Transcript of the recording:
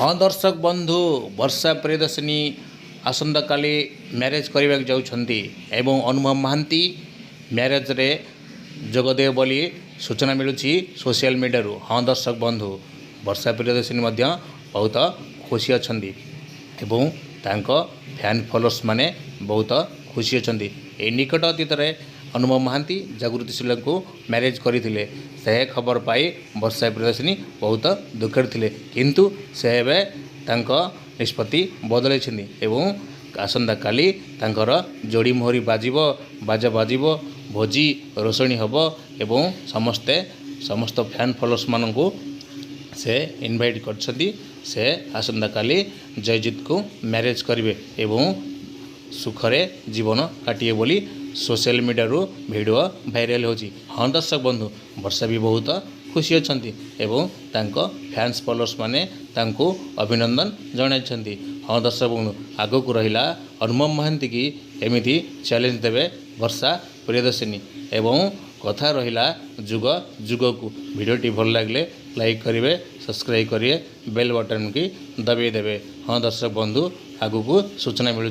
हाँ दर्शक बंधु वर्षा प्रियदर्शिनी आसंता काली मैरेज करने जाउछंती एवं अनुभव महांती मैरेज रे जोगदेव बोली सूचना मिलूची सोशल मीडिया रू। हाँ दर्शक बंधु वर्षा प्रियदर्शिनी मध्य बहुत खुशी अछंती एवं तांको फैन फॉलोअर्स माने बहुत खुशी अछंती। ए निकट अतीत रे अनुभव महांती जागृति शिला को मैरेज करथिले से खबर पाई वर्षा प्रियदर्शिनी बहुत दुखर थिले, किंतु से एबे तांको निष्पत्ति बदलै छथि एवं आसंता काली तांकर जोड़ी मोहरी बाजिबो बाजा बाजिबो भोजी रोषणी हबो एवं समस्त फैन फॉलोअर्स माननकु से इनवाइट करछथि। से आसंता काली जयजीत को मैरेज करिवे एवं सुखरे जीवन काटिए बोली सोशल मीडिया रू वीडियो वायरल होची। हाँ दर्शक बंधु वर्षा भी बहुत खुशी अछंती एवं तांको फैंस फॉलोअर्स माने तांको अभिनंदन जणाइछंती। हाँ दर्शक बंधु आगो को रहिला अनुभव महांती की एमिति चैलेंज देवे वर्षा प्रियदर्शिनी एवं कथा रहिला जुग जुग को। वीडियोटी भल लागले लाइक करिवे, सब्सक्राइब करिए, बेल बटन की दबाई देवे। हाँ दर्शक बंधु आगो को सूचना मिलू।